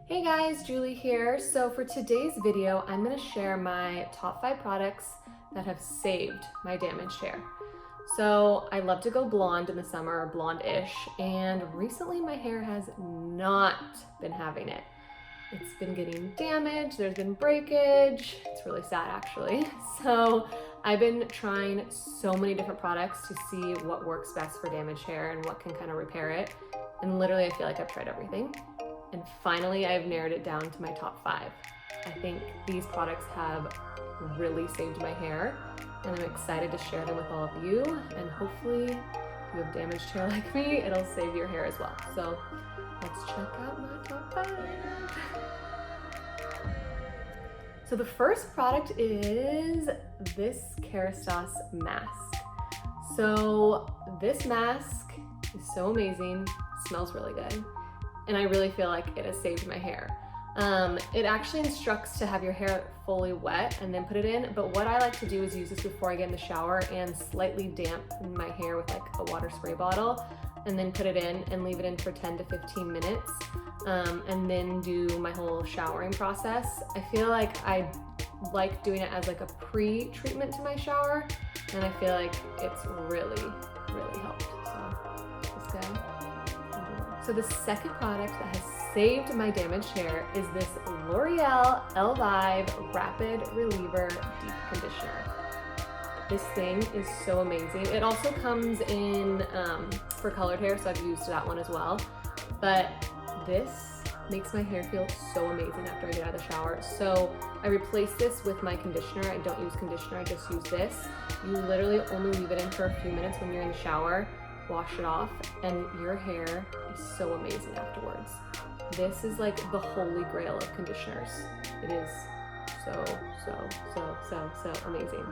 Hey guys, Julie here. So for today's video, I'm going to share my top 5 products that have saved my damaged hair. So I love to go blonde in the summer, or blondish, and recently my hair has not been having it. It's been getting damaged, there's been breakage. It's really sad actually. So I've been trying so many different products to see what works best for damaged hair and what can kind of repair it. And literally I feel like I've tried everything. And finally I've narrowed it down to my top 5. I think these products have really saved my hair and I'm excited to share them with all of you. And hopefully if you have damaged hair like me, it'll save your hair as well. So let's check out my top 5. So the first product is this Kerastase mask. So this mask is so amazing, it smells really good, and I really feel like it has saved my hair. It actually instructs to have your hair fully wet and then put it in, but what I like to do is use this before I get in the shower and slightly dampen my hair with like a water spray bottle, and then put it in and leave it in for 10 to 15 minutes, and then do my whole showering process. I feel like I like doing it as like a pre-treatment to my shower, and I feel like it's really helped. So this guy. So the second product that has saved my damaged hair is this L'Oreal Elvive Rapid Reliever Deep Conditioner. This thing is so amazing. It also comes in for colored hair, so I've used that one as well. But this makes my hair feel so amazing after I get out of the shower. So I replace this with my conditioner. I don't use conditioner, I just use this. You literally only leave it in for a few minutes when you're in the shower, wash it off, and your hair is so amazing afterwards. This is like the holy grail of conditioners. It is so amazing.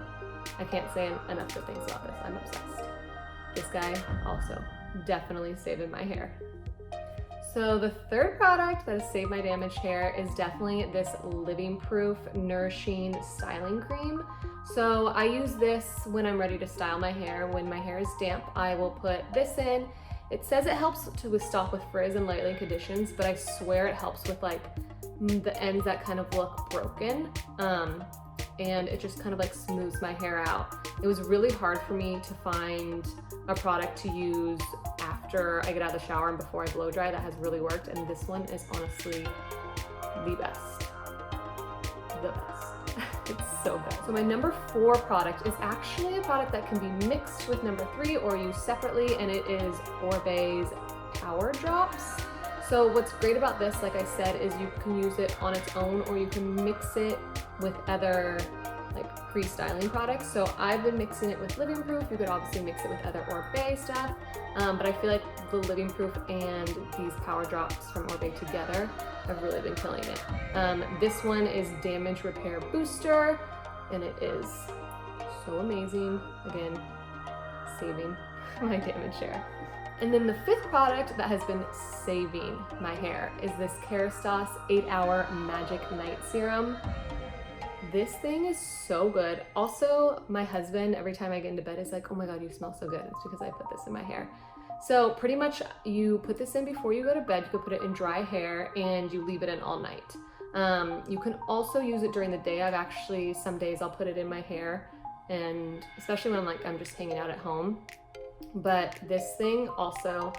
I can't say enough good things about this. I'm obsessed. This guy also definitely saving my hair. So the third product that has saved my damaged hair is definitely this Living Proof Nourishing Styling Cream. So I use this when I'm ready to style my hair. When my hair is damp, I will put this in. It says it helps to stop with frizz and lightly conditions, but I swear it helps with like the ends that kind of look broken. And it just kind of like smooths my hair out. It was really hard for me to find a product to use after I get out of the shower and before I blow dry that has really worked, and this one is honestly the best. The best. It's so good. So my number 4 product is actually a product that can be mixed with number 3 or used separately, and it is Oribe's Power Drops. So what's great about this, like I said, is you can use it on its own or you can mix it with other like pre-styling products. So I've been mixing it with Living Proof. You could obviously mix it with other Oribe stuff, but I feel like the Living Proof and these Power Drops from Oribe together have really been killing it. This one is Damage Repair Booster, and it is so amazing. Again, saving my damaged hair. And then the 5th product that has been saving my hair is this Kerastase 8-Hour Magic Night Serum. This thing is so good. Also, my husband, every time I get into bed, is like, oh my God, you smell so good. It's because I put this in my hair. So pretty much you put this in before you go to bed. You could put it in dry hair and you leave it in all night. You can also use it during the day. I've actually, some days I'll put it in my hair, and especially when I'm just hanging out at home. But this thing also,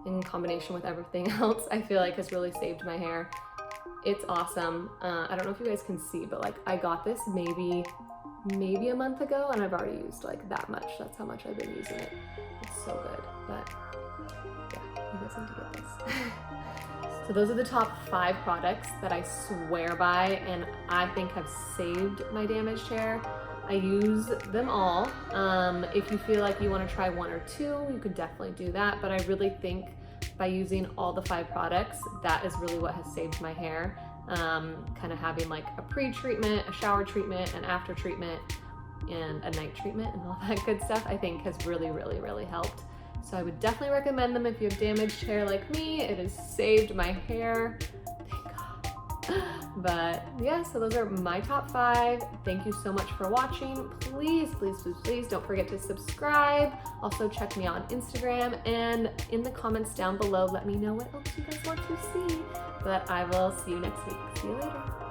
in combination with everything else, I feel like has really saved my hair. It's awesome. I don't know if you guys can see, but like I got this maybe a month ago and I've already used like that much. That's how much I've been using it. It's so good. But yeah, you guys need to get this. So those are the top 5 products that I swear by and I think have saved my damaged hair. I use them all. If you feel like you want to try 1 or 2, you could definitely do that. But I really think by using all the 5 products, that is really what has saved my hair. Kind of having like a pre-treatment, a shower treatment, an after treatment, and a night treatment and all that good stuff, I think has really helped. So I would definitely recommend them if you have damaged hair like me. It has saved my hair. Thank God. But yeah, so those are my top 5. Thank you so much for watching. Please, please, please, please don't forget to subscribe. Also check me on Instagram, and in the comments down below, let me know what else you guys want to see. But I will see you next week. See you later.